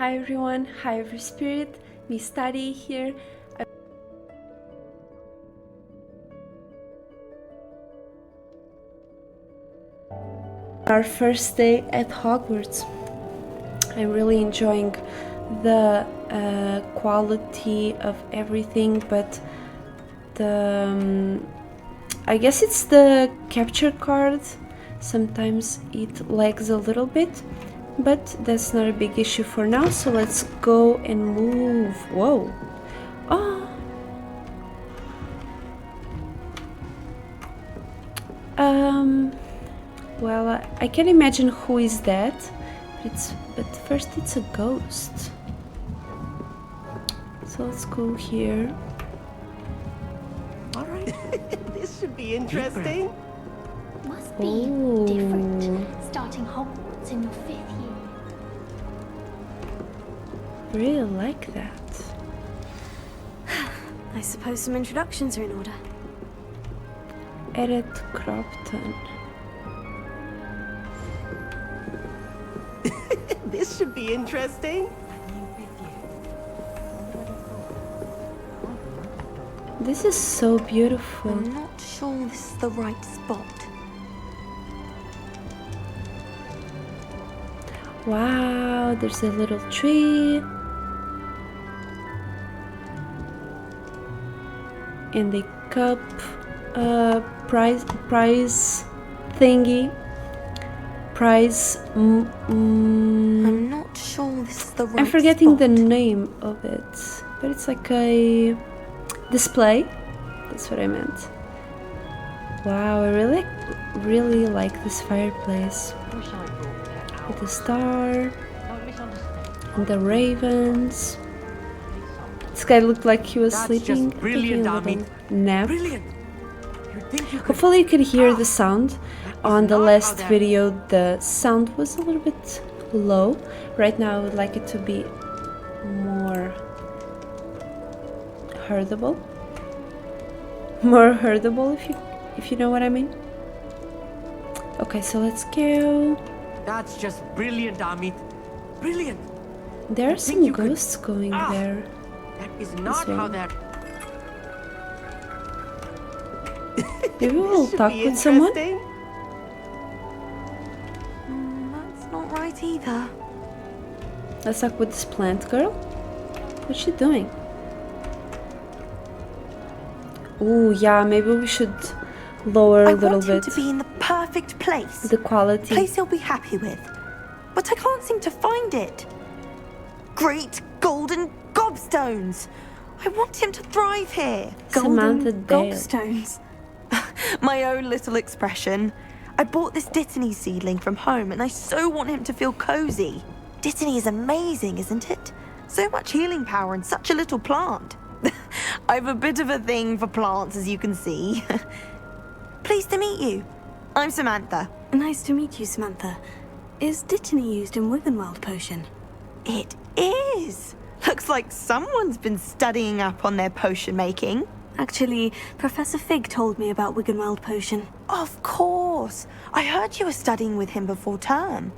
Hi everyone, hi every spirit, Mystaarya here. Our first day at Hogwarts. I'm really enjoying the quality of everything, but I guess it's the capture card. Sometimes it lags a little bit, but that's not a big issue for now, so let's go and move. Whoa. Oh. Well, I can imagine who is that, but first it's a ghost. So let's go here. All right. This should be interesting. Must be different, starting Hogwarts in your 5th year. Really like that. I suppose some introductions are in order. Esotericcloudsurfer. This should be interesting. This is so beautiful. I'm not sure this is the right spot. Wow, there's a little tree. And the cup prize thingy. Prize. I'm not sure this is the right I'm forgetting spot. the name of it, but it's like a display. That's what I meant. Wow, I really like this fireplace with the star and the ravens. This guy looked like he was sleeping, taking a little nap. Brilliant. Hopefully you can hear the sound. On the last video the sound was a little bit low. Right now I would like it to be more heardable. More heardable, if you know what I mean. Okay, so let's go. That's just brilliant, Amit. Brilliant. There are some ghosts going there. That is not how that. Maybe we'll Should talk be with someone. interesting. That's not right either. Let's talk with this plant girl. What's she doing? Oh yeah, maybe we should lower a little I want him bit to be in the perfect place. the quality. Place he'll be happy with. But I can't seem to find it. Great golden gobstones. I want him to thrive here. Samantha Dale. Gobstones. My own little expression. I bought this Dittany seedling from home and I so want him to feel cozy. Dittany is amazing, isn't it? So much healing power in such a little plant. I've a bit of a thing for plants, as you can see. Pleased to meet you. I'm Samantha. Nice to meet you, Samantha. Is Dittany used in Wiggenweld potion? It is. Looks like someone's been studying up on their potion making. Actually, Professor Fig told me about Wiggenweld potion. Of course. I heard you were studying with him before term.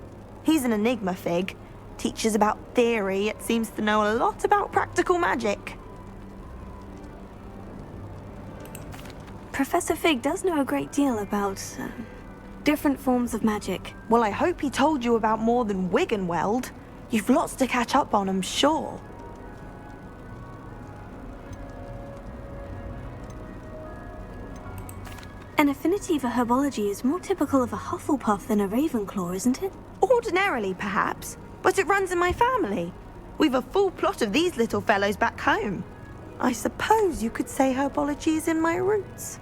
He's an enigma, Fig. Teaches about theory, yet seems to know a lot about practical magic. Professor Fig does know a great deal about different forms of magic. Well, I hope he told you about more than Wiggenweld. You've lots to catch up on, I'm sure. An affinity for herbology is more typical of a Hufflepuff than a Ravenclaw, isn't it? Ordinarily, perhaps, but it runs in my family. We've a full plot of these little fellows back home. I suppose you could say herbology is in my roots.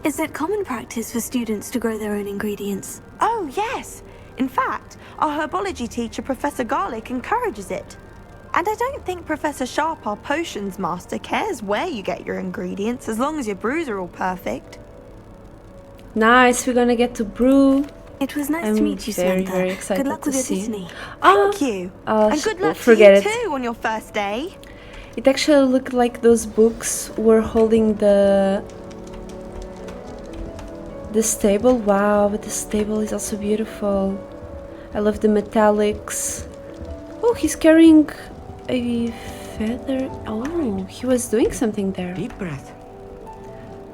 Is it common practice for students to grow their own ingredients? Oh, yes. In fact, our herbology teacher, Professor Garlick, encourages it. And I don't think Professor Sharp, our potions master, cares where you get your ingredients as long as your brews are all perfect. Nice, we're gonna get to brew. It was nice I'm to meet you, very, Samantha. very excited Good luck to with your see. Dittany. Thank you. And good luck to forget you it. too on your first day. It actually looked like those books were holding the stable. Wow, but the stable is also beautiful. I love the metallics. Oh, he's carrying a feather. Oh, he was doing something there. Deep breath.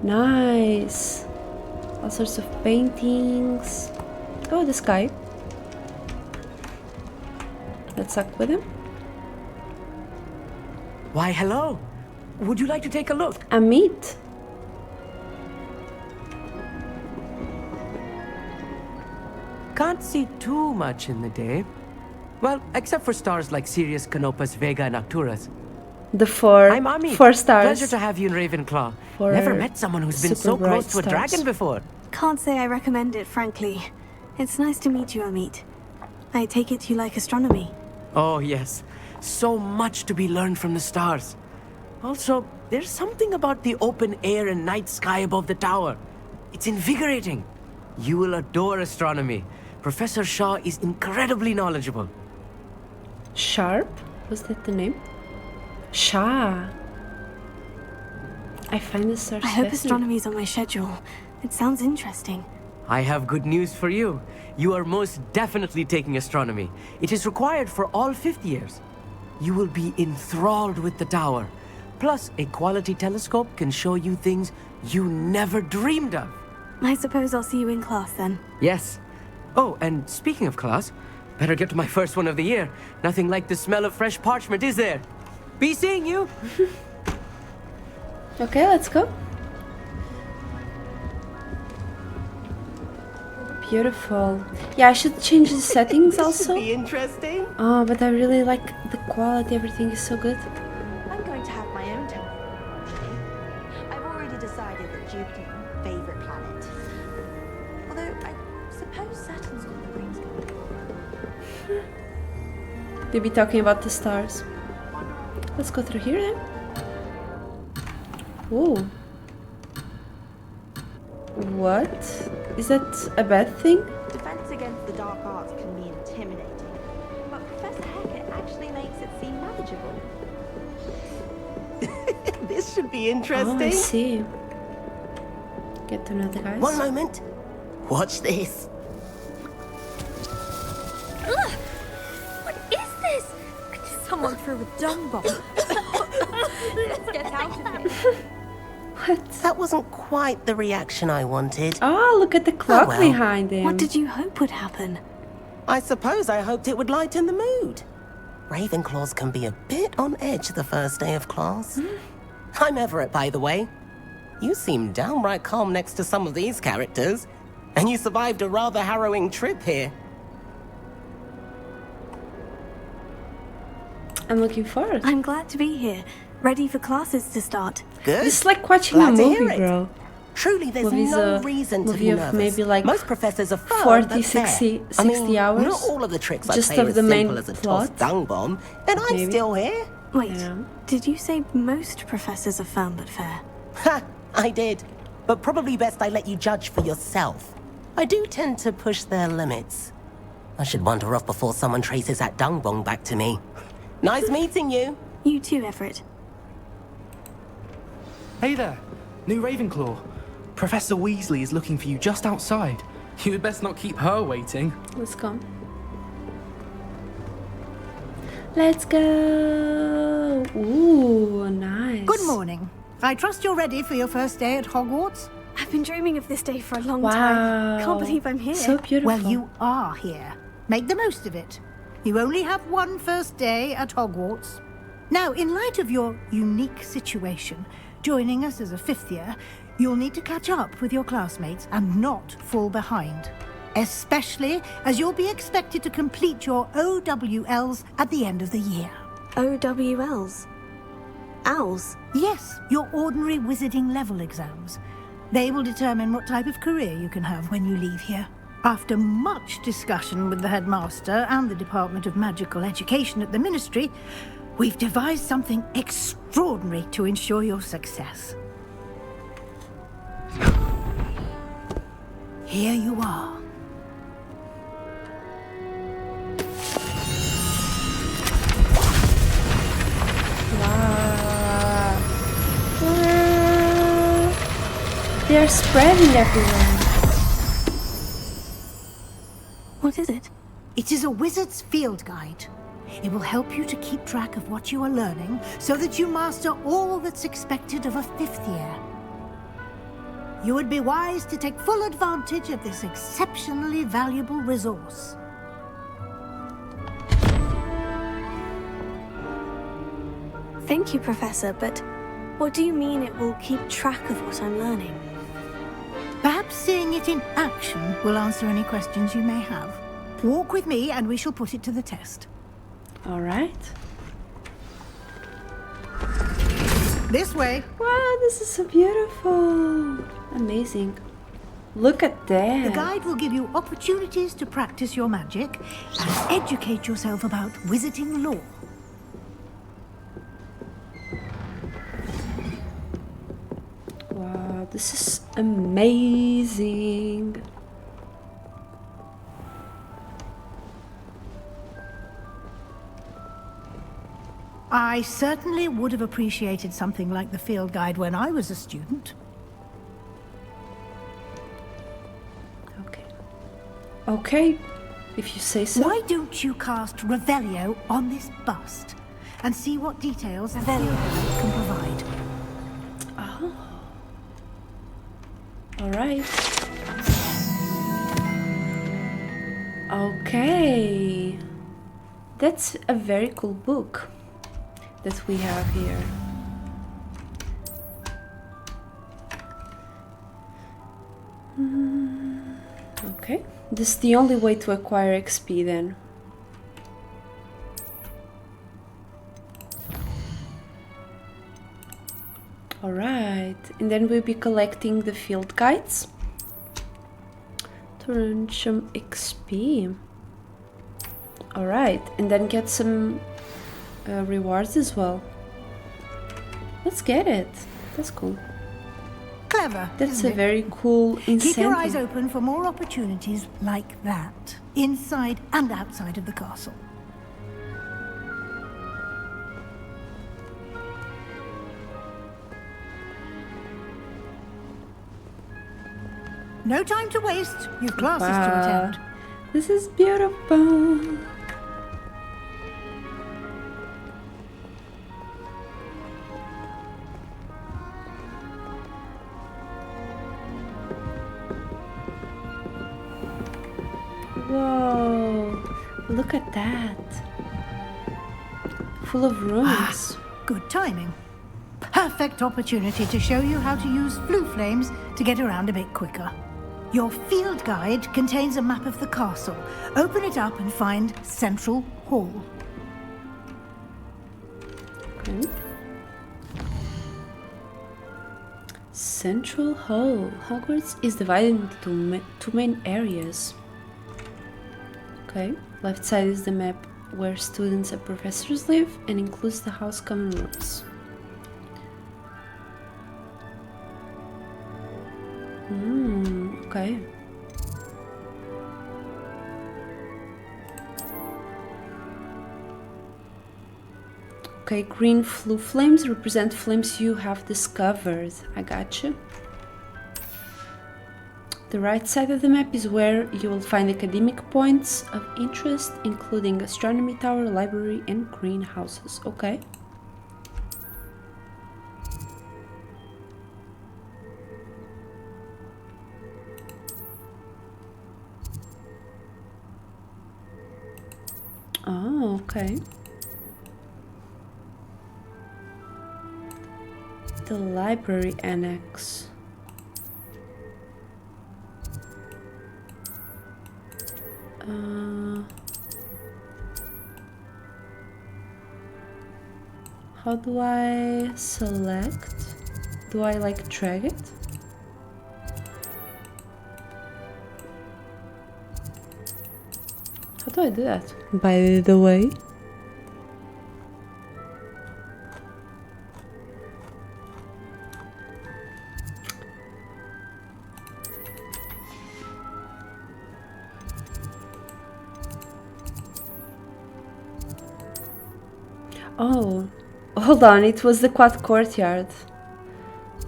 Nice. All sorts of paintings. Oh, the sky. Let's suck with him. Why, hello. Would you like to take a look? A meat. Can't see too much in the day. Well, except for stars like Sirius, Canopus, Vega, and Arcturus. The four. I'm Amit. 4 stars. Pleasure to have you in Ravenclaw. Four Never met someone who's been so super close bright to a stars. dragon before. Can't say I recommend it, frankly. It's nice to meet you, Amit. I take it you like astronomy. Oh, yes. So much to be learned from the stars. Also, there's something about the open air and night sky above the tower. It's invigorating. You will adore astronomy. Professor Shaw is incredibly knowledgeable. Sharp? Was that the name? Shah. I find the stars I hope fascinating. astronomy's on my schedule. It sounds interesting. I have good news for you. You are most definitely taking astronomy. It is required for all 5th years. You will be enthralled with the tower. Plus, a quality telescope can show you things you never dreamed of. I suppose I'll see you in class then. Yes. Oh, and speaking of class, better get to my first one of the year. Nothing like the smell of fresh parchment, is there? Be seeing you. Okay, let's go. Beautiful. Yeah, I should change the settings also. Be interesting. Oh, but I really like the quality. Everything is so good. I'm going to have my own telescope. I've already decided that Jupiter's my favourite planet. Although I suppose Saturn's got the rings going. We'll be talking about the stars. Let's go through here then. Ooh. What? Is that a bad thing? Defense against the dark arts can be intimidating, but Professor Hackett actually makes it seem manageable. This should be Oh, I interesting. see. Get to know the guys. One moment. Watch this. Ugh! What is this? Someone threw a dung bomb. Let's get out of here. What? That wasn't quite the reaction I wanted. Oh, look at the clock well. behind him. What did you hope would happen? I suppose I hoped it would lighten the mood. Ravenclaws can be a bit on edge the first day of class. I'm Everett, by the way. You seem downright calm next to some of these characters. And you survived a rather harrowing trip here. I'm looking forward. I'm glad to be here, ready for classes to start. Good. It's like watching Glad a to hear movie, it. bro. Truly, there's Movies no a reason to movie be of nervous. maybe like Most professors are firm, 40, but fair. 60 I mean, hours, not all of the tricks I just play are of as the main simple as a plot. tossed dung bomb, and I'm Maybe. still here. Wait, Yeah. did you say most professors are firm but fair? Ha! I did. But probably best I let you judge for yourself. I do tend to push their limits. I should wander off before someone traces that dung bomb back to me. Nice meeting you. You too, Everett. Hey there, new Ravenclaw. Professor Weasley is looking for you just outside. You had best not keep her waiting. Let's go. Let's go. Ooh, nice. Good morning. I trust you're ready for your first day at Hogwarts? I've been dreaming of this day for a long Wow. time. Can't believe I'm here. So beautiful. Well, you are here. Make the most of it. You only have one first day at Hogwarts. Now, in light of your unique situation, joining us as a 5th year, you'll need to catch up with your classmates and not fall behind. Especially as you'll be expected to complete your OWLs at the end of the year. OWLs? Owls? Yes, your ordinary wizarding level exams. They will determine what type of career you can have when you leave here. After much discussion with the headmaster and the Department of Magical Education at the Ministry, we've devised something extraordinary to ensure your success. Here you are. Wow. They're spreading everywhere. What is it? It is a wizard's field guide. It will help you to keep track of what you are learning so that you master all that's expected of a 5th year. You would be wise to take full advantage of this exceptionally valuable resource. Thank you, Professor, but what do you mean it will keep track of what I'm learning? Perhaps seeing it in action will answer any questions you may have. Walk with me and we shall put it to the test. All right. This way. Wow, this is so beautiful. Amazing. Look at that. The guide will give you opportunities to practice your magic and educate yourself about wizarding lore. Wow, this is amazing. I certainly would have appreciated something like the field guide when I was a student. Okay. Okay, if you say so. Why don't you cast Revelio on this bust and see what details the field guide can provide? Oh. All right. Okay. That's a very cool book that we have here. Okay, this is the only way to acquire XP then. Alright, and then we'll be collecting the field guides to earn some XP. Alright, and then get some rewards as well. Let's get it. That's cool. Clever. That's a very cool incentive. Keep your eyes open for more opportunities like that, inside and outside of the castle. No time to waste. You've classes to attend. This is beautiful. Whoa, look at that. Full of rooms. Good timing. Perfect opportunity to show you how to use flue flames to get around a bit quicker. Your field guide contains a map of the castle. Open it up and find Central Hall. Okay. Central Hall. Hogwarts is divided into two main areas. Okay, left side is the map where students and professors live and includes the house common rooms. Okay. Okay, green flue flames represent flames you have discovered. I gotcha. The right side of the map is where you will find academic points of interest, including astronomy tower, library, and greenhouses. Okay. Oh, okay. The library annex. How do I select? Do I like drag it? How do I do that? By the way. Oh, hold on, it was the quad courtyard.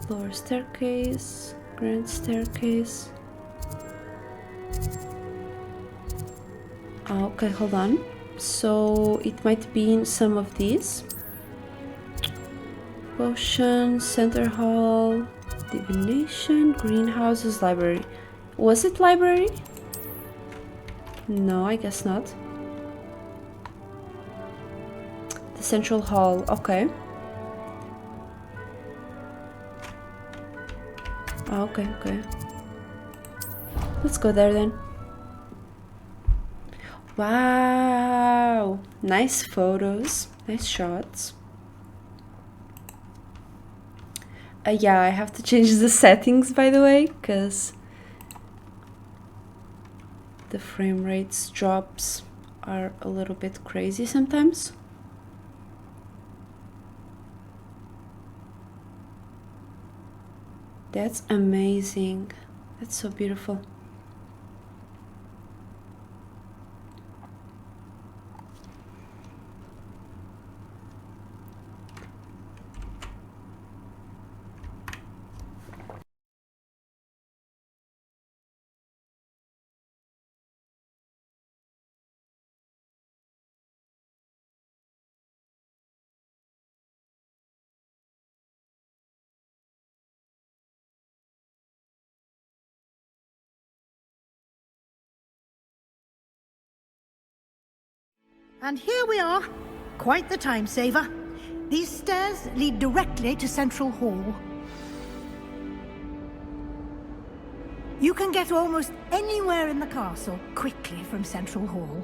Lower staircase, grand staircase. Oh, Okay, hold on. So it might be in some of these. Potion, center hall, divination, greenhouses, library. Was it library? No, I guess not. The central hall, okay. Okay, okay. Let's go there then. Wow, nice photos, nice shots. Yeah, I have to change the settings, by the way, because the frame rates drops are a little bit crazy sometimes. That's amazing. That's so beautiful. And here we are. Quite the time saver. These stairs lead directly to Central Hall. You can get almost anywhere in the castle quickly from Central Hall.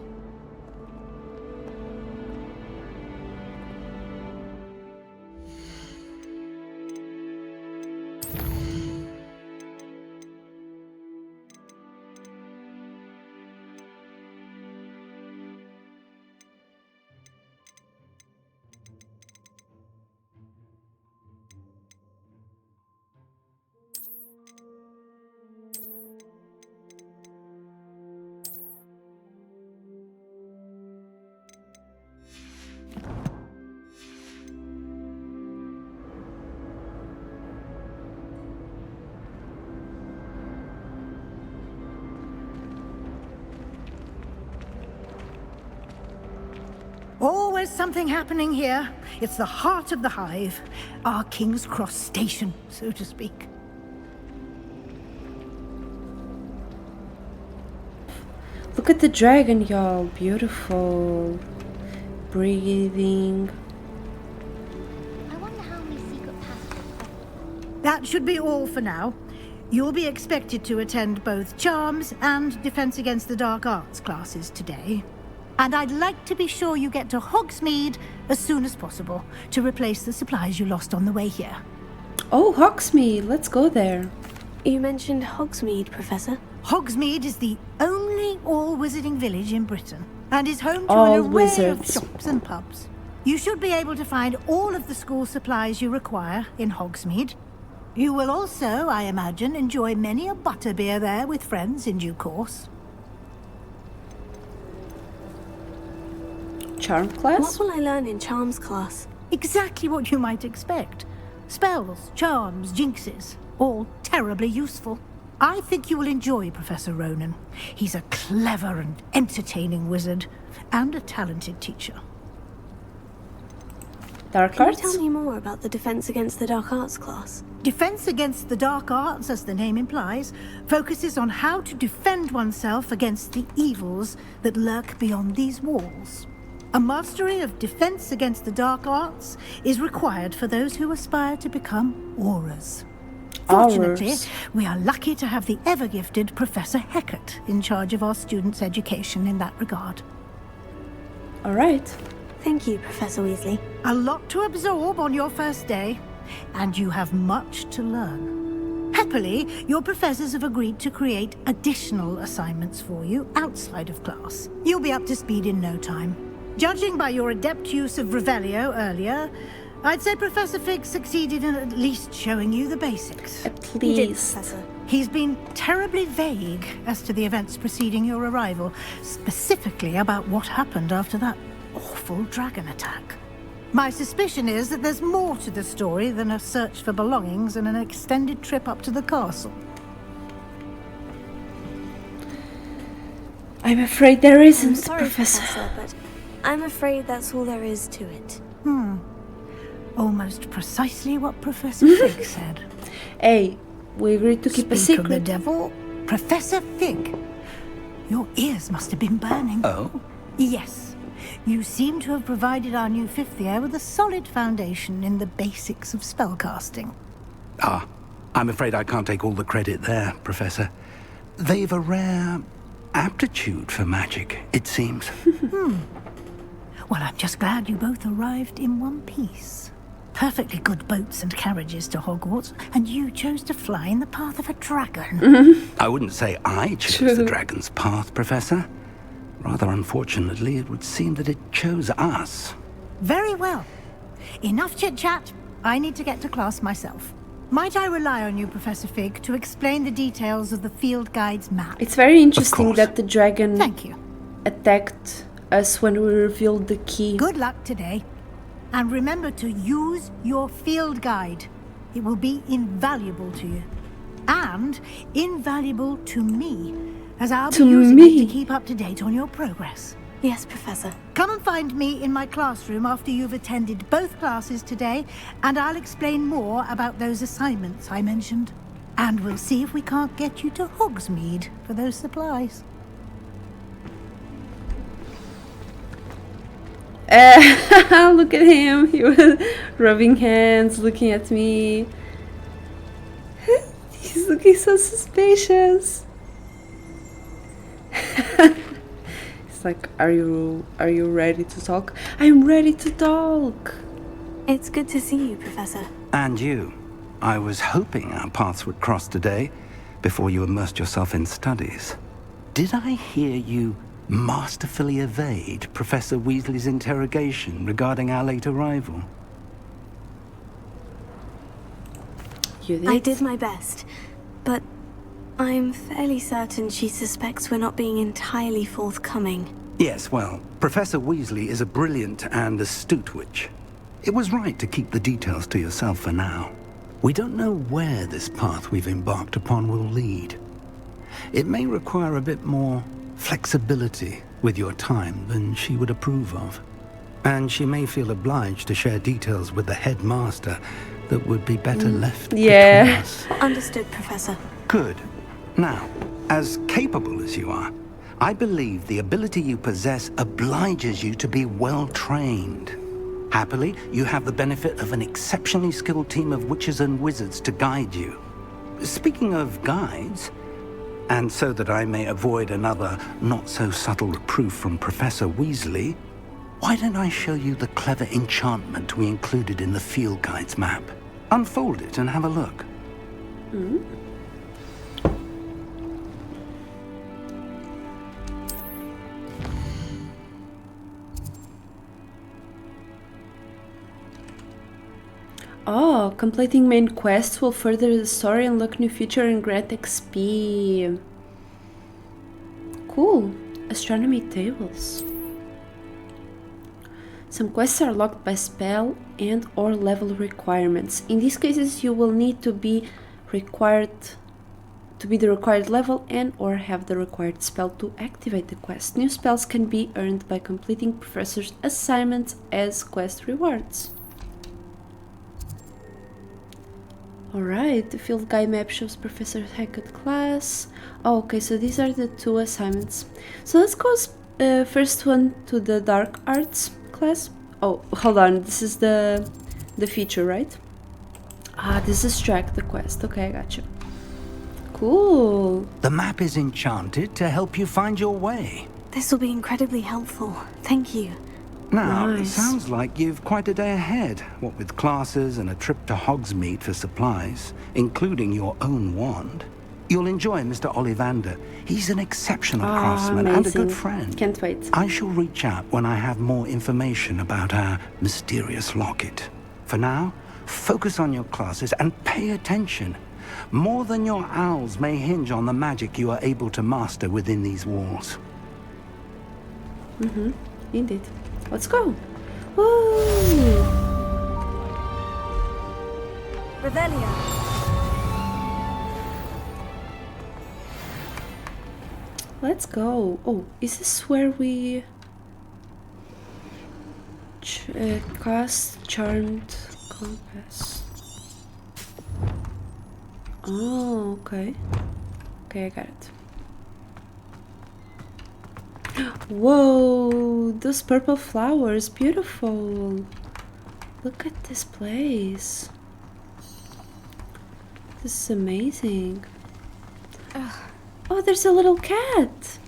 Always something happening here. It's the heart of the hive. Our King's Cross station, so to speak. Look at the dragon, y'all. Beautiful. Breathing. I wonder how many secret passages. That should be all for now. You'll be expected to attend both Charms and Defense Against the Dark Arts classes today. And I'd like to be sure you get to Hogsmeade as soon as possible to replace the supplies you lost on the way here. Oh, Hogsmeade. Let's go there. You mentioned Hogsmeade, Professor. Hogsmeade is the only all-wizarding village in Britain and is home to All an array wizards. of shops and pubs. You should be able to find all of the school supplies you require in Hogsmeade. You will also, I imagine, enjoy many a butterbeer there with friends in due course. Charm class? What will I learn in Charms class? Exactly what you might expect. Spells, charms, jinxes, all terribly useful. I think you will enjoy Professor Ronan. He's a clever and entertaining wizard, and a talented teacher. Dark Can you arts? tell me more about the Defense Against the Dark Arts class? Defense Against the Dark Arts, as the name implies, focuses on how to defend oneself against the evils that lurk beyond these walls. A mastery of Defense Against the Dark Arts is required for those who aspire to become Aurors. Fortunately, Aurors. we are lucky to have the ever-gifted Professor Hecat in charge of our students' education in that regard. All right. Thank you, Professor Weasley. A lot to absorb on your first day, and you have much to learn. Happily, your professors have agreed to create additional assignments for you outside of class. You'll be up to speed in no time. Judging by your adept use of Revelio earlier, I'd say Professor Fig succeeded in at least showing you the basics. You did, Please. Professor. He's been terribly vague as to the events preceding your arrival, specifically about what happened after that awful dragon attack. My suspicion is that there's more to the story than a search for belongings and an extended trip up to the castle. I I'm afraid there I'm isn't, sorry, Professor. but I'm afraid that's all there is to it. Almost precisely what Professor Fig said. Hey, we agreed to keep a Speak of the secret. devil, Professor Fig. Your ears must have been burning. Oh? Yes. You seem to have provided our new fifth year with a solid foundation in the basics of spellcasting. Ah, I'm afraid I can't take all the credit there, Professor. They've a rare aptitude for magic, it seems. Well, I'm just glad you both arrived in one piece. Perfectly good boats and carriages to Hogwarts, and you chose to fly in the path of a dragon. I wouldn't say I chose the dragon's path, Professor. Rather unfortunately, it would seem that it chose us. Very well. Enough chit-chat. I need to get to class myself. Might I rely on you, Professor Fig, to explain the details of the field guide's map? It's very interesting course. that the dragon Thank you. attacked us when we revealed the key. Good luck today. And remember to use your field guide. It will be invaluable to you. And invaluable to me, as I'll be using it to keep up to date on your progress. Yes, Professor. Come and find me in my classroom after you've attended both classes today, and I'll explain more about those assignments I mentioned. And we'll see if we can't get you to Hogsmeade for those supplies. Look at him. He was rubbing hands, looking at me. He's looking so suspicious. It's like, are you ready to talk? I'm ready to talk. It's good to see you, Professor. And you. I was hoping our paths would cross today, before you immersed yourself in studies. Did I hear you masterfully evade Professor Weasley's interrogation regarding our late arrival? You did? I did my best, but I'm fairly certain she suspects we're not being entirely forthcoming. Yes, well, Professor Weasley is a brilliant and astute witch. It was right to keep the details to yourself for now. We don't know where this path we've embarked upon will lead. It may require a bit more flexibility with your time than she would approve of. And she may feel obliged to share details with the headmaster that would be better left between us. Understood, Professor. Good. Now, as capable as you are, I believe the ability you possess obliges you to be well trained. Happily, you have the benefit of an exceptionally skilled team of witches and wizards to guide you. Speaking of guides, and so that I may avoid another not-so-subtle reproof from Professor Weasley, why don't I show you the clever enchantment we included in the field guide's map? Unfold it and have a look. Oh, completing main quests will further the story, unlock new feature, and grant XP. Cool. Astronomy tables. Some quests are locked by spell and or level requirements. In these cases, you will need to be the required level and or have the required spell to activate the quest. New spells can be earned by completing professor's assignments as quest rewards. Alright, the field guide map shows Professor Hackett class. Oh, okay, so these are the two assignments. So let's go first one to the dark arts class. Oh, hold on, this is the feature, right? Ah, this is track the quest. Okay, I got you. Cool. The map is enchanted to help you find your way. This will be incredibly helpful. Thank you. Now, it Nice. sounds like you've quite a day ahead, what with classes and a trip to Hogsmeade for supplies, including your own wand. You'll enjoy Mr. Ollivander. He's an exceptional craftsman and a good amazing. friend. Can't wait. I shall reach out when I have more information about our mysterious locket. For now, focus on your classes and pay attention. More than your owls may hinge on the magic you are able to master within these walls. Indeed. Let's go. Woo! Revelio. Let's go. Oh, is this where we cast Charmed Compass? Oh, okay. Okay, I got it. Whoa, those purple flowers, beautiful. Look at this place. This is amazing. Oh, there's a little cat.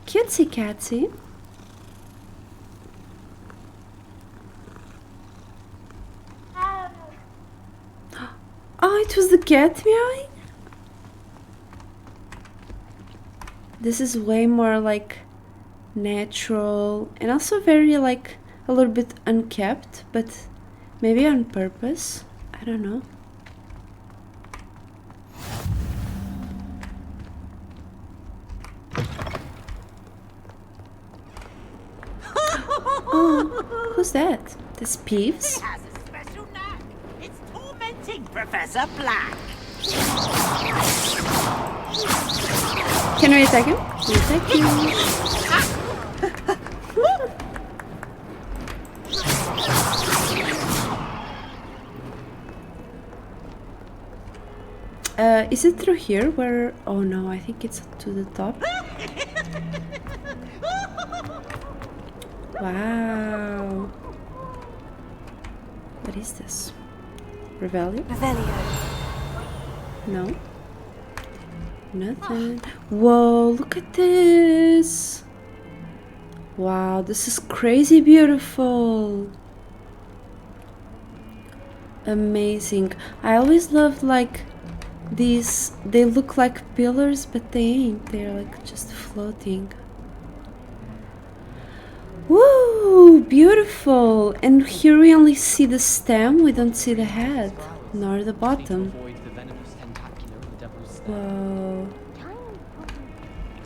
Cutesy catsy. Oh, it was the cat meowing? This is way more like natural and also very like a little bit unkept, but maybe on purpose. I don't know. Oh, who's that? This Peeves? He has a special knack. It's tormenting Professor Black. Can we attack him? We attack him. Is it through here where... Oh no, I think it's to the top. Wow. What is this? Revelio? No. Nothing. Whoa, look at this. Wow, this is crazy beautiful. Amazing. I always loved like these, they look like pillars, but they ain't. They're like just floating. Woo, beautiful. And here we only see the stem, we don't see the head, nor the bottom. Whoa.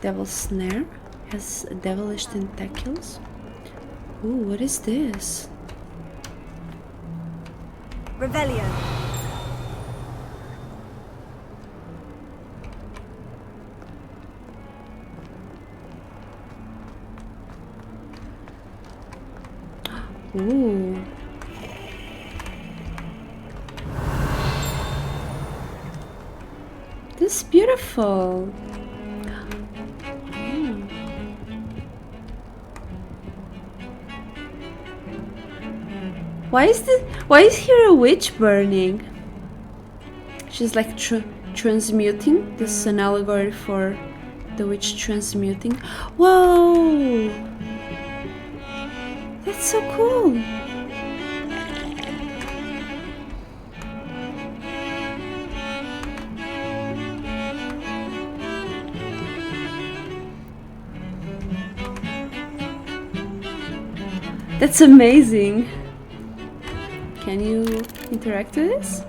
Devil's snare has devilish tentacles. Ooh, what is this? Revelio. Ooh. This is beautiful. Why is here a witch burning? She's like transmuting. This is an allegory for the witch transmuting. Whoa! That's so cool. That's amazing. Can you interact with this?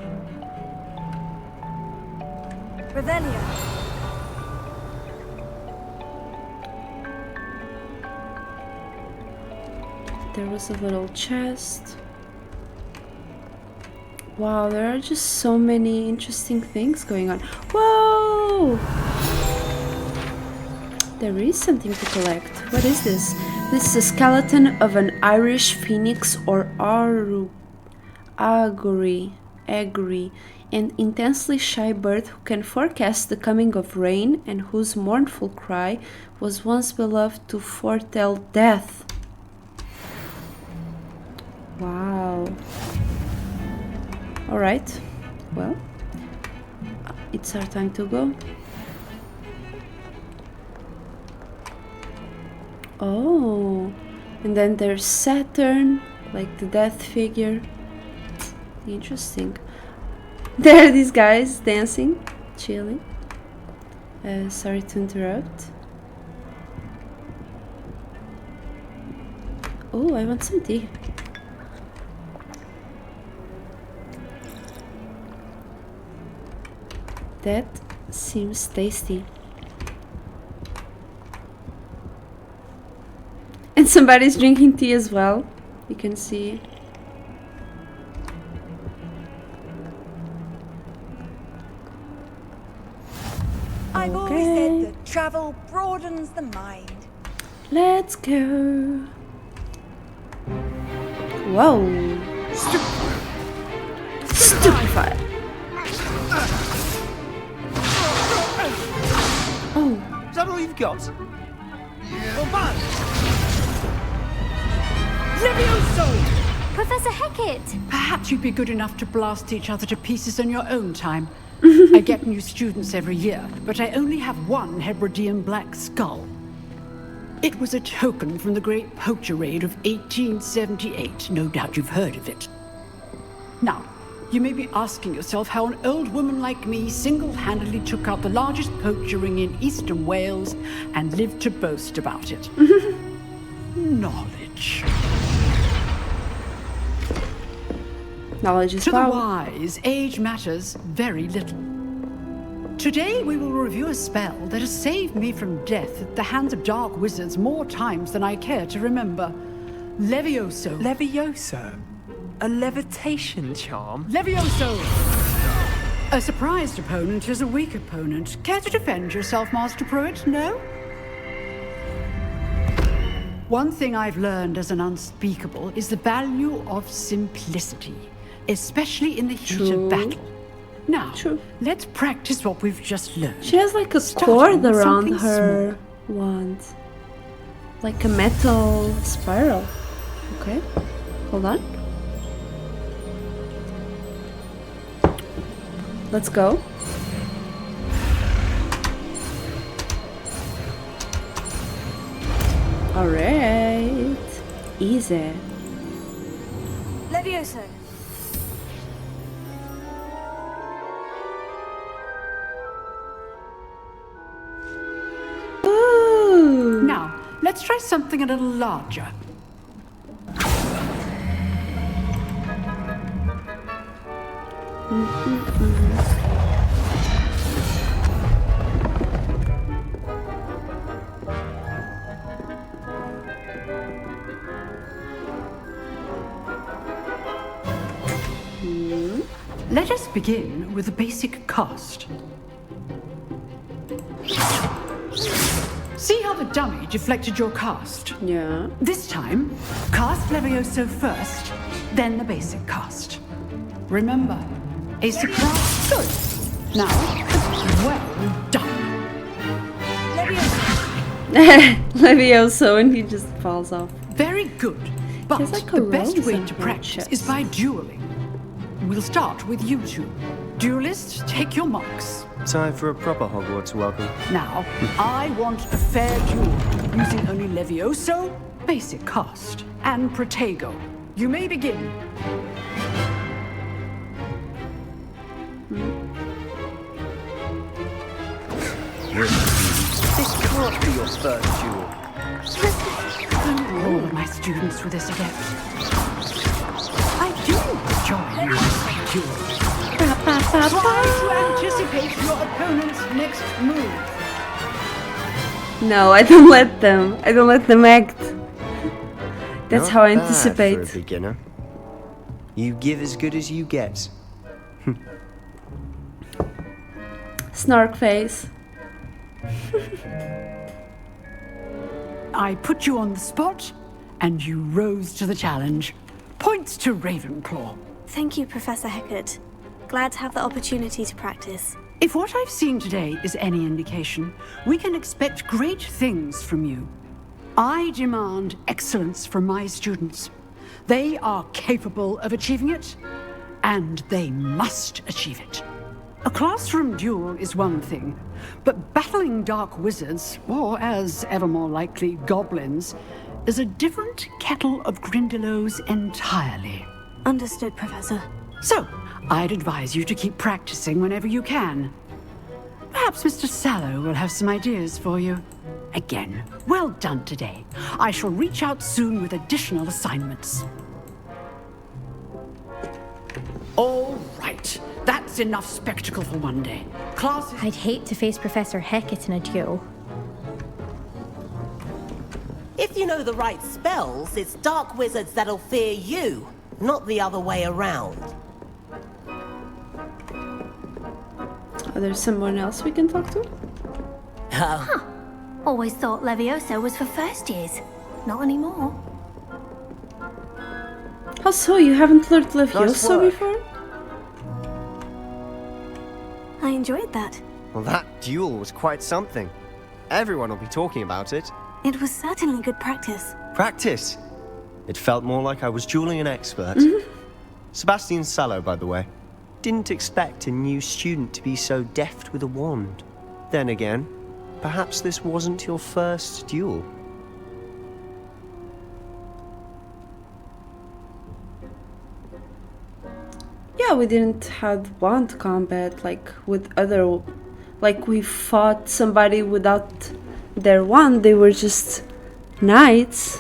Revelio. There was a little chest. Wow, there are just so many interesting things going on. Whoa! There is something to collect. What is this? This is a skeleton of an Irish phoenix or augury, an intensely shy bird who can forecast the coming of rain and whose mournful cry was once beloved to foretell death. Wow. Alright, well, it's our time to go. Oh, and then there's Saturn, like the death figure. Interesting. There are these guys dancing, chilling. Sorry to interrupt. Oh, I want some tea. That seems tasty. And somebody's drinking tea as well. You can see. Travel broadens the mind. Let's go. Whoa. Stupefy. Oh. Is that all you've got? Levioso! Professor Hecat! Perhaps you'd be good enough to blast each other to pieces in your own time. I get new students every year, but I only have one Hebridean black skull. It was a token from the Great Poacher Raid of 1878. No doubt you've heard of it. Now, you may be asking yourself how an old woman like me single-handedly took out the largest poacher ring in eastern Wales and lived to boast about it. Knowledge. Knowledge is To power. the wise, age matters very little. Today we will review a spell that has saved me from death at the hands of dark wizards more times than I care to remember. Levioso. Levioso? A levitation charm? Levioso! A surprised opponent is a weak opponent. Care to defend yourself, Master Pruitt? No? One thing I've learned as an unspeakable is the value of simplicity, especially in the heat of battle. Now, let's practice what we've just learned. She has like a Starting cord with around something her wand. Like a metal spiral. Okay, hold on. Let's go. Alright. Easy. Levioso. Ooh. Now, let's try something a little larger. Let us begin with the basic cast. See how the dummy deflected your cast? Yeah. This time, cast Levioso first, then the basic cast. Remember, a surprise. Good. Now, well done. Levioso, and he just falls off. Very good. But like a the best rose way on to her practice chest. is by dueling. We'll start with you two. Duelists, take your marks. Time for a proper Hogwarts welcome. Now, I want a fair duel, using only Levioso, basic cast, and Protego. You may begin. This can't be your first duel. All of my students with this adept. I do enjoy my duel. Try to anticipate your opponent's next move. No, I don't let them. I don't let them act. That's Not how I bad anticipate. For a beginner. You give as good as you get. Snark face. I put you on the spot, and you rose to the challenge. Points to Ravenclaw. Thank you, Professor Hecat. Glad to have the opportunity to practice. If what I've seen today is any indication, we can expect great things from you. I demand excellence from my students. They are capable of achieving it, and they must achieve it. A classroom duel is one thing, but battling dark wizards, or as ever more likely, goblins, is a different kettle of Grindylows entirely. Understood, Professor. So, I'd advise you to keep practicing whenever you can. Perhaps Mr. Sallow will have some ideas for you. Again, well done today. I shall reach out soon with additional assignments. All right. That's enough spectacle for one day. Classes... I'd hate to face Professor Hecat in a duel. If you know the right spells, it's dark wizards that'll fear you, not the other way around. Oh, there's someone else we can talk to? Always thought Levioso was for first years. Not anymore. How so? You haven't learned Nice Levioso work. before? I enjoyed that. Well, that duel was quite something. Everyone will be talking about it. It was certainly good practice. Practice. It felt more like I was dueling an expert. Sebastian Sallow, by the way. Didn't expect a new student to be so deft with a wand. Then again, perhaps this wasn't your first duel. Yeah, we didn't have wand combat like with other... Like we fought somebody without their wand, they were just knights.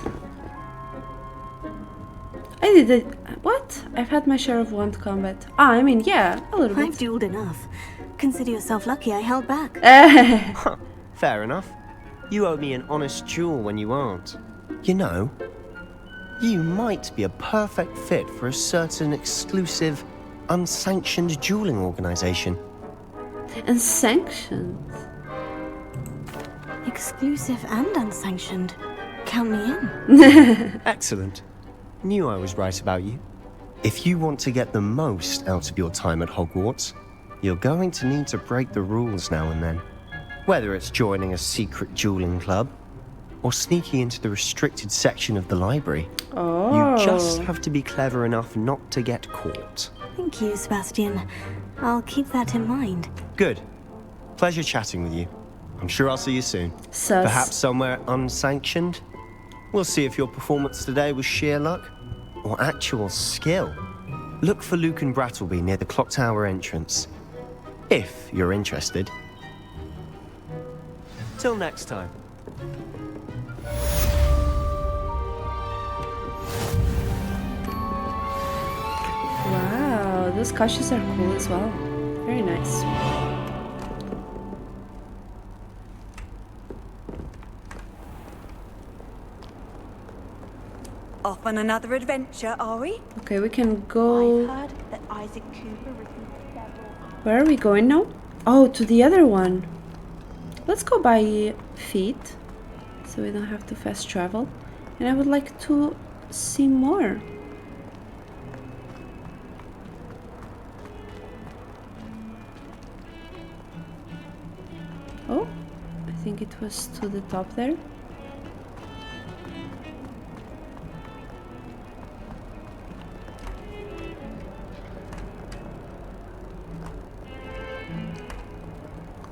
I did it. What? I've had my share of wand combat. Ah, I mean, yeah, a little bit. I've dueled enough. Consider yourself lucky I held back. Fair enough. You owe me an honest duel when you aren't. You know, you might be a perfect fit for a certain exclusive, unsanctioned dueling organization. Unsanctioned? Exclusive and unsanctioned. Count me in. Excellent. Knew I was right about you. If you want to get the most out of your time at Hogwarts, you're going to need to break the rules now and then. Whether it's joining a secret dueling club, or sneaking into the restricted section of the library. Oh. You just have to be clever enough not to get caught. Thank you, Sebastian. I'll keep that in mind. Good. Pleasure chatting with you. I'm sure I'll see you soon. Sus. Perhaps somewhere unsanctioned? We'll see if your performance today was sheer luck or actual skill. Look for Luke and Brattleby near the clock tower entrance. If you're interested. Till next time. Wow, those cautious are cool as well. Very nice. Off on another adventure, are we? Okay, we can go... I've heard that Isaac Cooper written several... Where are we going now? Oh, to the other one. Let's go by feet, so we don't have to fast travel. And I would like to see more. Oh, I think it was to the top there.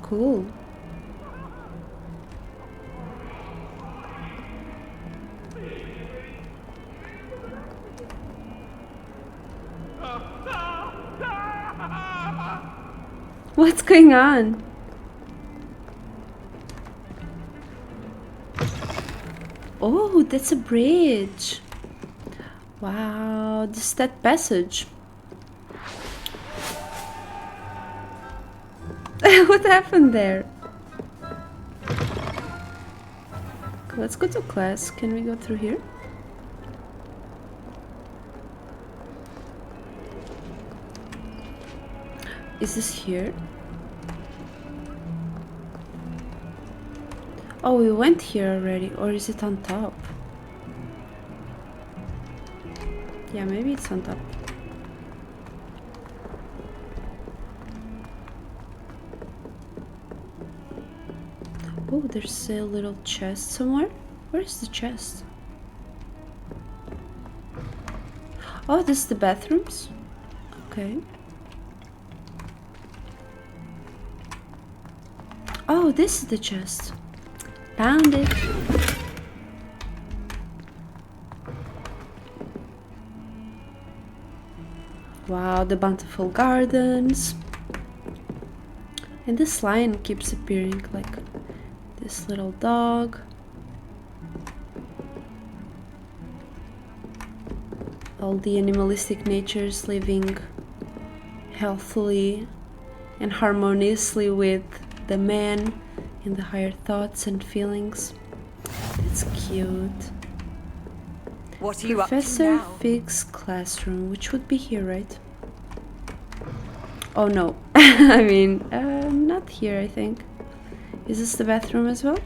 Cool. What's going on? Oh, that's a bridge. Wow, this is that passage. What happened there? Okay, let's go to class. Can we go through here? Is this here? Oh, we went here already, or is it on top? Yeah, maybe it's on top. Oh, there's a little chest somewhere. Where is the chest? Oh, this is the bathrooms? Okay. Oh, this is the chest. Found it. Wow, the bountiful gardens. And this lion keeps appearing, like this little dog. All the animalistic natures living healthily and harmoniously with the man and the higher thoughts and feelings. It's cute. What are you Professor up to now? Fig's classroom, which would be here, right? Oh no, I mean, not here, I think. Is this the bathroom as well?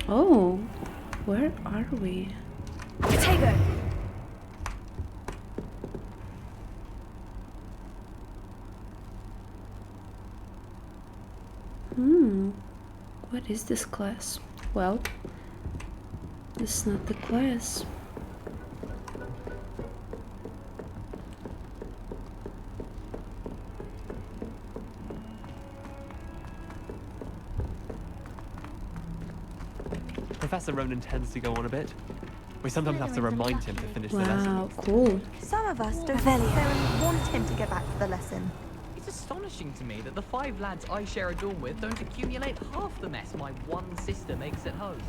Oh, where are we? Potato! What is this class? Well, this is not the class. Professor Ronan tends to go on a bit. We sometimes have to remind him to finish the lesson. Wow, cool. Some of us don't necessarily want him to get back to the lesson. It's astonishing to me that the 5 lads I share a dorm with don't accumulate half the mess my one sister makes at home.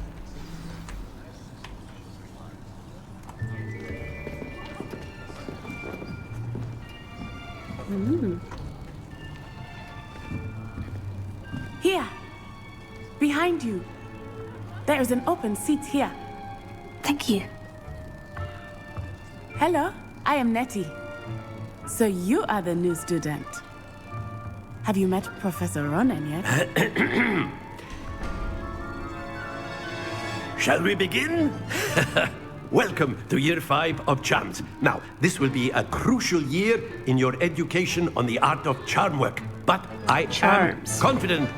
Here, behind you. There is an open seat here. Thank you. Hello, I am Nettie. So you are the new student. Have you met Professor Ronan yet? Shall we begin? Welcome to Year 5 of Charms. Now, this will be a crucial year in your education on the art of charm work. But I am confident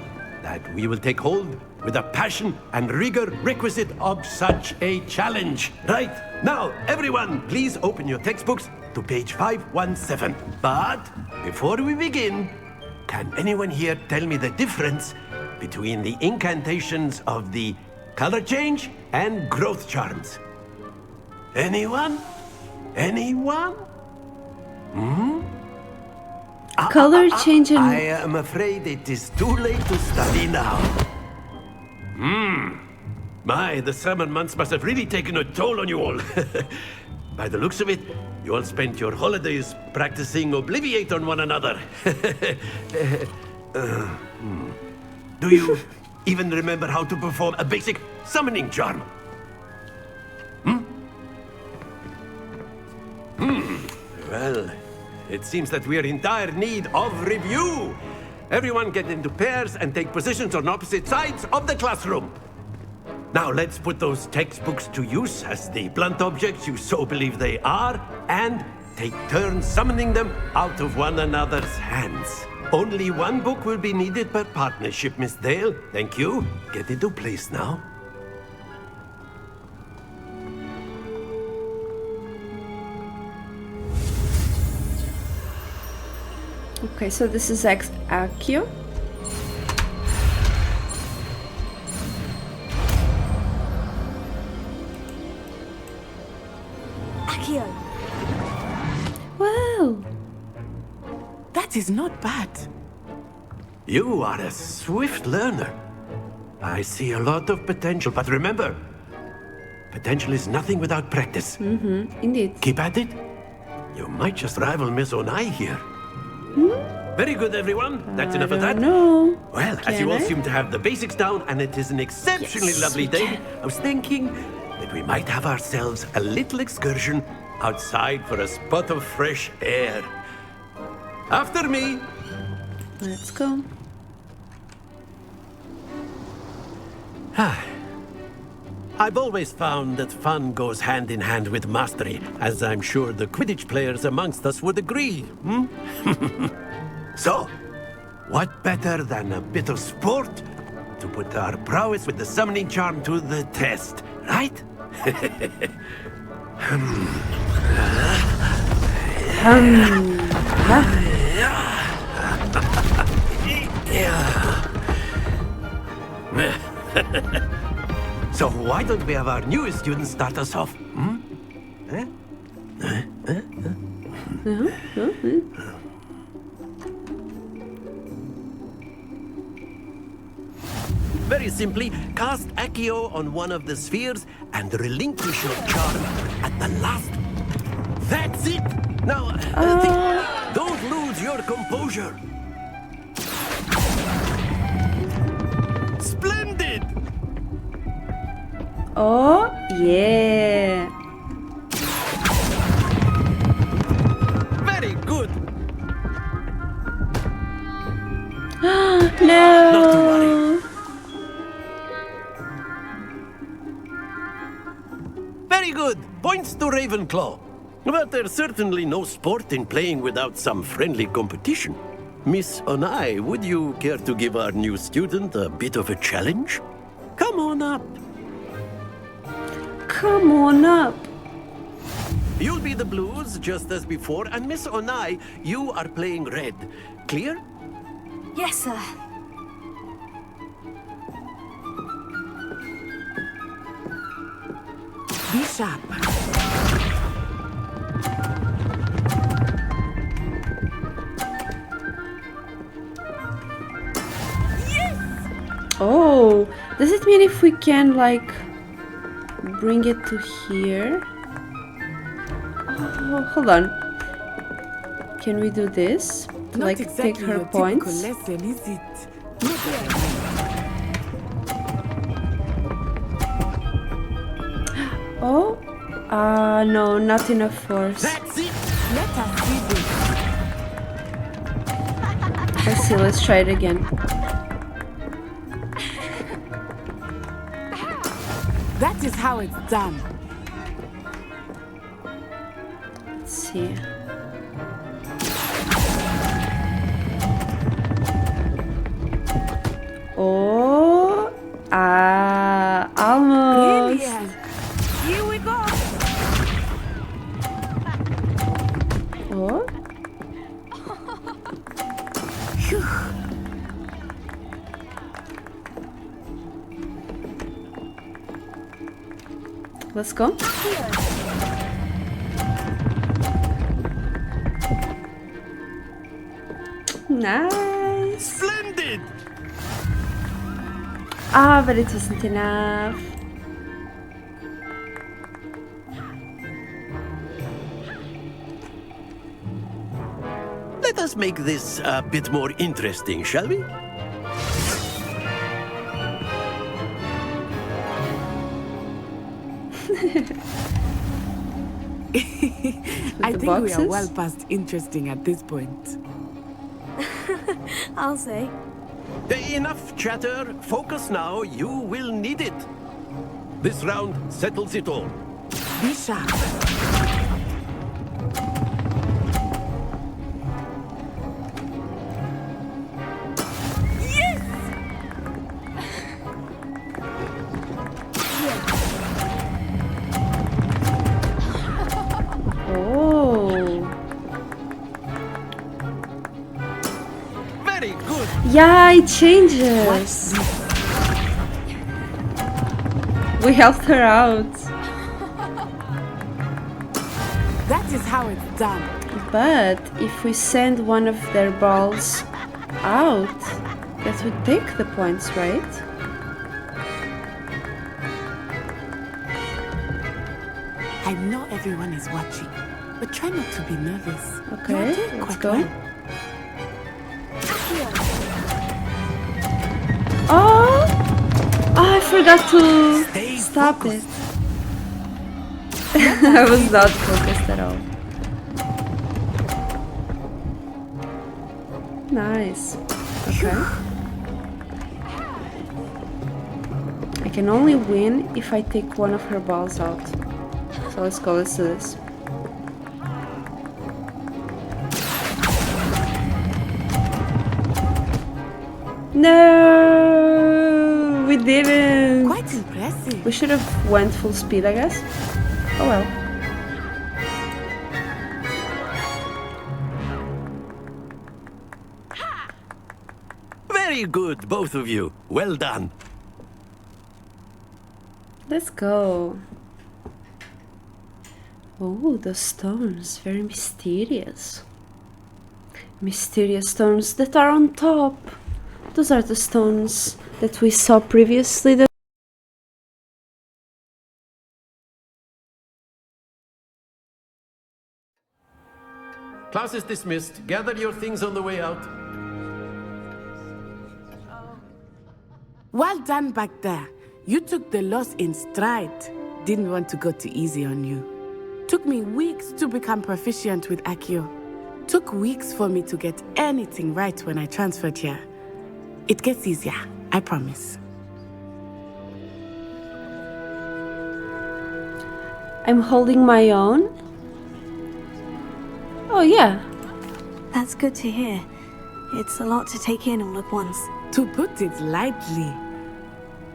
that we will take hold with the passion and rigor requisite of such a challenge. Right, now, everyone, please open your textbooks to page 517. But before we begin, can anyone here tell me the difference between the incantations of the color change and growth charms? Anyone? Anyone? Color change and... I am afraid it is too late to study now. My, the summer months must have really taken a toll on you all. By the looks of it, you all spent your holidays practicing Obliviate on one another. Do you even remember how to perform a basic summoning charm? Well, it seems that we are in dire need of review. Everyone get into pairs and take positions on opposite sides of the classroom. Now let's put those textbooks to use as the blunt objects you so believe they are, and take turns summoning them out of one another's hands. Only one book will be needed per partnership, Miss Dale. Thank you. Get into place now. Okay, so this is Accio. Accio. Wow. That is not bad. You are a swift learner. I see a lot of potential, but remember, potential is nothing without practice. Indeed. Keep at it. You might just rival Miss Onai here. Very good, everyone. That's enough of that. No. Well, as you all seem to have the basics down, and it is an exceptionally lovely day, I was thinking that we might have ourselves a little excursion outside for a spot of fresh air. After me. Let's go. I've always found that fun goes hand in hand with mastery, as I'm sure the Quidditch players amongst us would agree. So, what better than a bit of sport to put our prowess with the summoning charm to the test, right? So why don't we have our newest student start us off? Very simply, cast Accio on one of the spheres and relinquish your charm at the last. That's it! Now, don't lose your composure. Splendid! Oh, yeah. Very good. good. Points to Ravenclaw. But there's certainly no sport in playing without some friendly competition. Miss Onai, would you care to give our new student a bit of a challenge? Come on up. Come on up. You'll be the blues, just as before, and Miss Onai, you are playing red. Clear? Yes, sir. Be sharp. Oh, does it mean if we can, like, bring it to here? Oh, hold on. Can we do this? To, Not like, exactly take her your points? typical lesson, is it? Oh, no, not enough force. That's it. Let us see this. Let's see, let's try it again. That is how it's done. Let's see. Oh, almost. Brilliant. Here we go. Oh. Let's go. Nice. Splendid. But it wasn't enough. Let us make this a bit more interesting, shall we? I think we are boxes? well past interesting at this point. I'll say. Enough chatter. Focus now. You will need it. This round settles it all. Be sharp. Yeah, it changes. We helped her out. That is how it's done. But if we send one of their balls out, that would take the points, right? I know everyone is watching, but try not to be nervous. Okay, let's go. Oh! I forgot to stop it. I was not focused at all. Nice. Okay. I can only win if I take one of her balls out. So let's go, let's do this. No, we didn't. Quite impressive. We should have went full speed, I guess. Oh well. Very good, both of you. Well done. Let's go. Oh, the stones, very mysterious. Mysterious stones that are on top. Those are the stones that we saw previously. Class is dismissed. Gather your things on the way out. Well done back there. You took the loss in stride. Didn't want to go too easy on you. Took me weeks to become proficient with Accio. Took weeks for me to get anything right when I transferred here. It gets easier, I promise. I'm holding my own? Oh, yeah. That's good to hear. It's a lot to take in all at once. To put it lightly,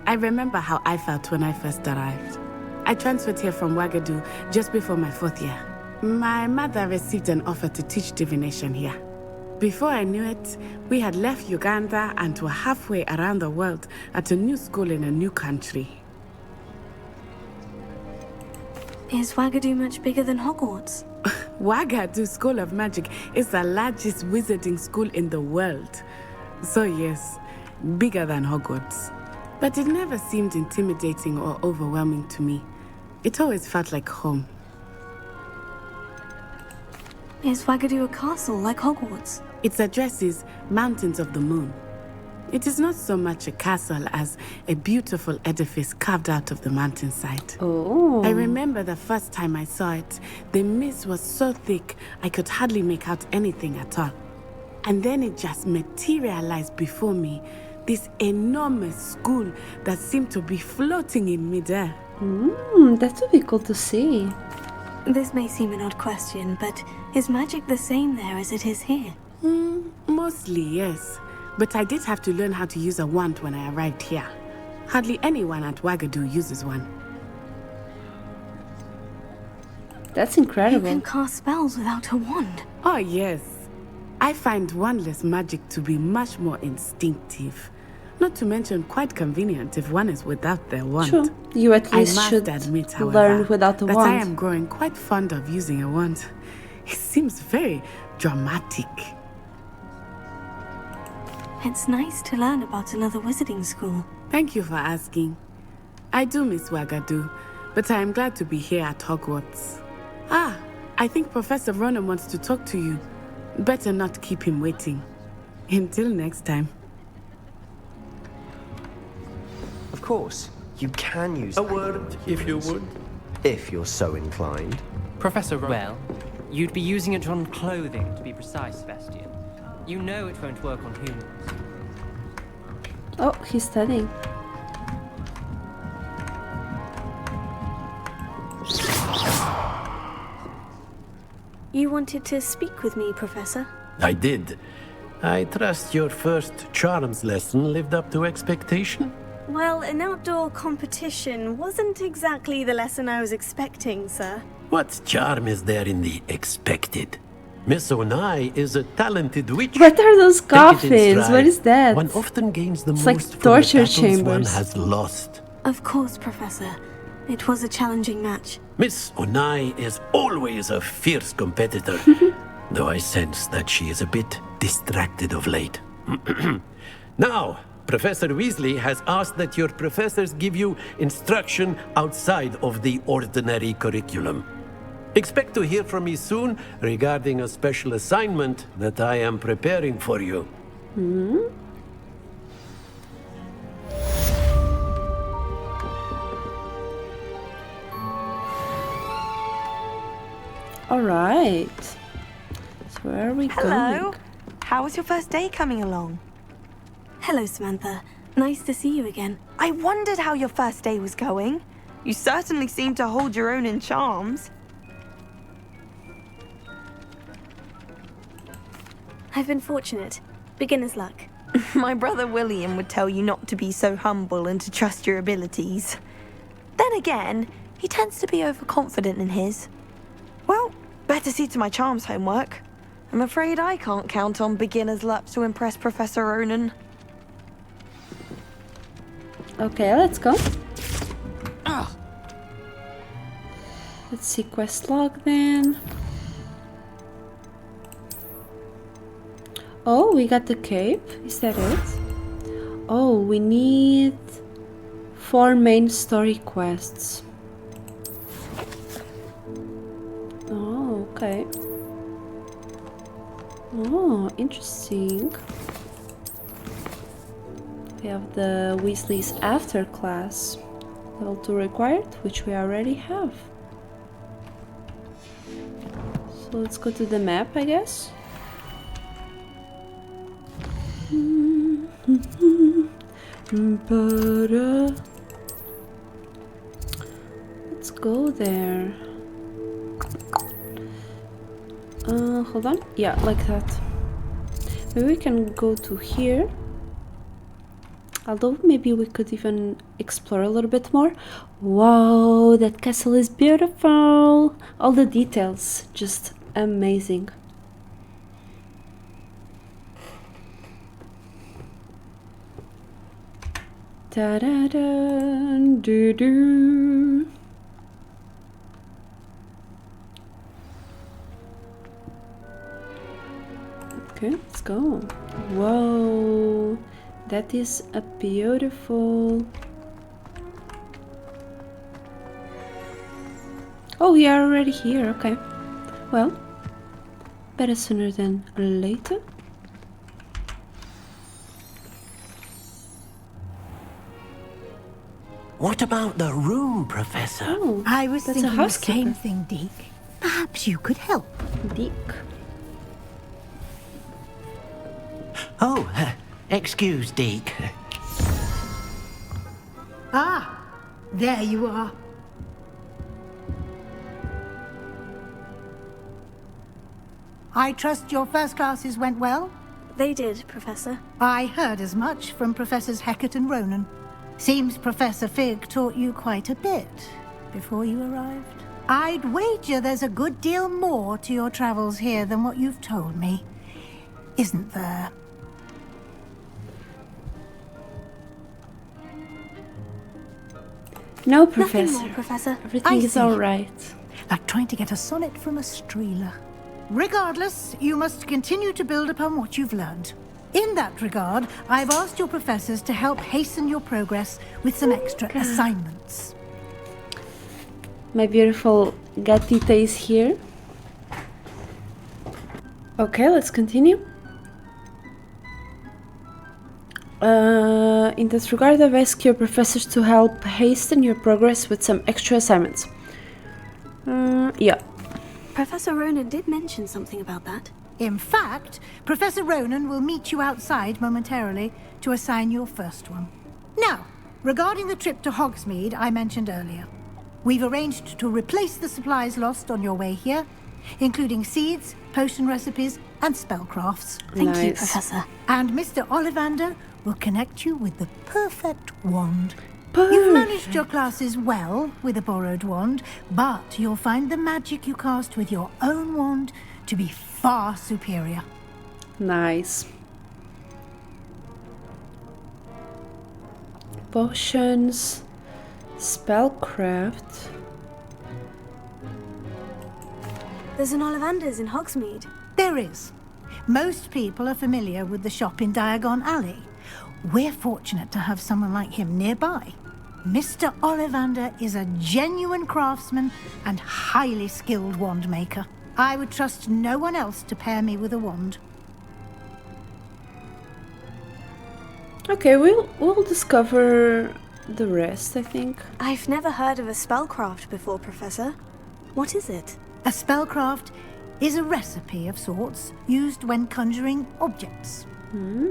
I remember how I felt when I first arrived. I transferred here from Ouagadougou just before my 4th year. My mother received an offer to teach divination here. Before I knew it, we had left Uganda and were halfway around the world at a new school in a new country. Is Ouagadougou much bigger than Hogwarts? Ouagadougou School of Magic is the largest wizarding school in the world. So yes, bigger than Hogwarts. But it never seemed intimidating or overwhelming to me. It always felt like home. Is Ouagadougou a castle like Hogwarts? Its address is Mountains of the Moon. It is not so much a castle as a beautiful edifice carved out of the mountainside. Oh. I remember the first time I saw it, the mist was so thick I could hardly make out anything at all. And then it just materialized before me, this enormous school that seemed to be floating in midair. That would be cool to see. This may seem an odd question, but is magic the same there as it is here? Mostly, yes. But I did have to learn how to use a wand when I arrived here. Hardly anyone at Ouagadougou uses one. That's incredible. You can cast spells without a wand. Oh, yes. I find wandless magic to be much more instinctive. Not to mention quite convenient if one is without their wand. True. You at least should admit, however, learn without a that wand. I am growing quite fond of using a wand. It seems very dramatic. It's nice to learn about another wizarding school. Thank you for asking. I do miss Ouagadougou, but I am glad to be here at Hogwarts. I think Professor Ronan wants to talk to you. Better not keep him waiting. Until next time. Of course, you can use A word, if you would. If you're so inclined. Professor Well, you'd be using it on clothing, to be precise, Sebastian. You know it won't work on humans. Oh, he's studying. You wanted to speak with me, Professor? I did. I trust your first charms lesson lived up to expectation? Well, an outdoor competition wasn't exactly the lesson I was expecting, sir. What charm is there in the expected? Miss Onai is a talented witch. What are those Take it in coffins? stride. What is that? One often gains the It's most like from the torture battles one chambers. has lost. Of course, Professor. It was a challenging match. Miss Onai is always a fierce competitor, though I sense that she is a bit distracted of late. Now, Professor Weasley has asked that your professors give you instruction outside of the ordinary curriculum. Expect to hear from me soon regarding a special assignment that I am preparing for you. All right. So where are we Hello. going? How was your first day coming along? Hello, Samantha. Nice to see you again. I wondered how your first day was going. You certainly seem to hold your own in charms. I've been fortunate. Beginner's luck. My brother William would tell you not to be so humble and to trust your abilities. Then again, he tends to be overconfident in his. Well, better see to my charms homework. I'm afraid I can't count on beginner's luck to impress Professor Ronan. Okay, let's go. Let's see quest log then. Oh, we got the cape. Is that it? Oh, we need 4 main story quests. Oh, okay. Oh, interesting. We have the Weasley's after class. Level 2 required, which we already have. So let's go to the map, I guess. Let's go there. Hold on. Yeah, like that. Maybe we can go to here. Although maybe we could even explore a little bit more. Wow, that castle is beautiful. All the details, just amazing. Da-da-da, doo-doo. Okay, let's go. Whoa, that is a beautiful... Oh, we are already here, okay. Well, better sooner than later. What about the room, Professor? Oh, I was that's a thinking the housekeeper. same thing, Deke. Perhaps you could help. Deke. Oh, excuse, Deke. Ah, there you are. I trust your first classes went well? They did, Professor. I heard as much from Professors Hecat and Ronan. Seems Professor Fig taught you quite a bit before you arrived. I'd wager there's a good deal more to your travels here than what you've told me. Isn't there? No, Professor. Nothing more, Professor. Everything is see. all right. Like trying to get a sonnet from a streeler. Regardless, you must continue to build upon what you've learned. In that regard, I've asked your professors to help hasten your progress with some extra assignments. My beautiful gatita is here. Okay, let's continue. In that regard, I've asked your professors to help hasten your progress with some extra assignments. Yeah. Professor Ronan did mention something about that. In fact, Professor Ronan will meet you outside momentarily to assign your first one. Now, regarding the trip to Hogsmeade I mentioned earlier, we've arranged to replace the supplies lost on your way here, including seeds, potion recipes, and spellcrafts. Thank you, Professor. And Mr. Ollivander will connect you with the perfect wand. You've managed your classes well with a borrowed wand, but you'll find the magic you cast with your own wand to be far superior. Nice. Potions, spellcraft. There's an Ollivander's in Hogsmeade. There is. Most people are familiar with the shop in Diagon Alley. We're fortunate to have someone like him nearby. Mr. Ollivander is a genuine craftsman and highly skilled wand maker. I would trust no one else to pair me with a wand. Okay, we'll discover the rest, I think. I've never heard of a spellcraft before, Professor. What is it? A spellcraft is a recipe of sorts used when conjuring objects.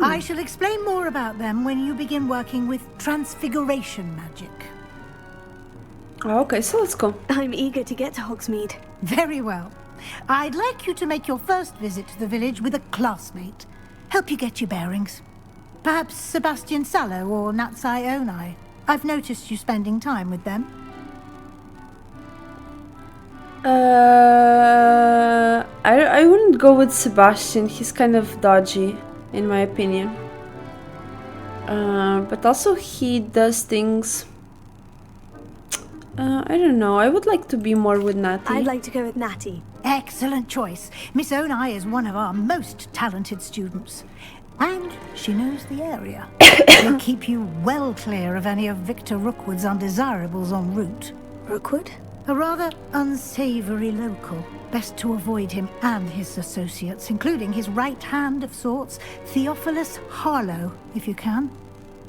I shall explain more about them when you begin working with transfiguration magic. Okay, so let's go. I'm eager to get to Hogsmeade. Very well. I'd like you to make your first visit to the village with a classmate. Help you get your bearings. Perhaps Sebastian Sallow or Natsai Onai. I've noticed you spending time with them. I wouldn't go with Sebastian. He's kind of dodgy, in my opinion. But also he does things... I don't know. I would like to be more with Natty. I'd like to go with Natty. Excellent choice. Miss Onai is one of our most talented students. And she knows the area. She'll keep you well clear of any of Victor Rookwood's undesirables en route. Rookwood? A rather unsavory local. Best to avoid him and his associates, including his right hand of sorts, Theophilus Harlow, if you can.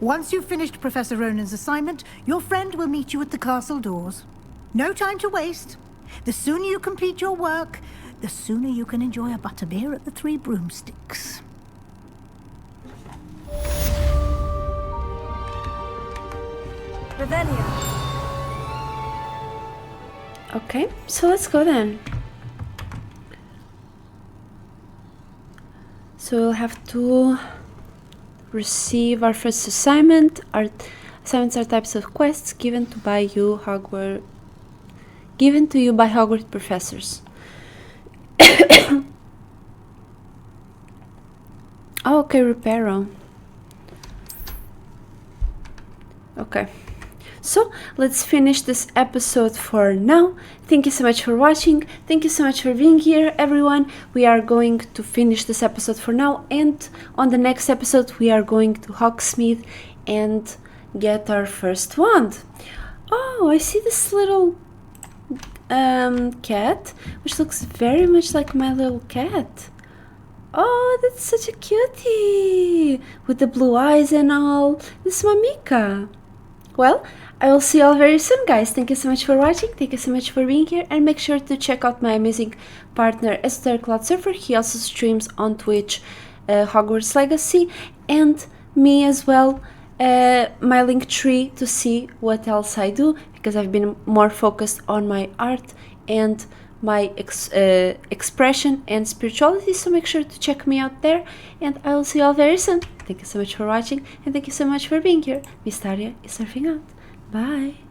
Once you've finished Professor Ronan's assignment, your friend will meet you at the castle doors. No time to waste. The sooner you complete your work, the sooner you can enjoy a butterbeer at the Three Broomsticks. Revelio. Okay, so let's go then. So we'll have to receive our first assignment. Our assignments are types of quests given to you by Hogwarts professors. Oh, okay, Reparo. Okay. So let's finish this episode for now. Thank you so much for watching. Thank you so much for being here, everyone. We are going to finish this episode for now, and on the next episode we are going to Hogsmeade and get our first wand. Oh, I see this little cat, which looks very much like my little cat. Oh, that's such a cutie with the blue eyes and all. This is Mamika. Well, I will see you all very soon, guys. Thank you so much for watching. Thank you so much for being here. And make sure to check out my amazing partner, Esotericcloudsurfer. He also streams on Twitch Hogwarts Legacy. And me as well, my LinkTree to see what else I do. Because I've been more focused on my art and my expression and spirituality. So make sure to check me out there. And I will see you all very soon. Thank you so much for watching. And thank you so much for being here. Mystaarya is surfing out. Bye.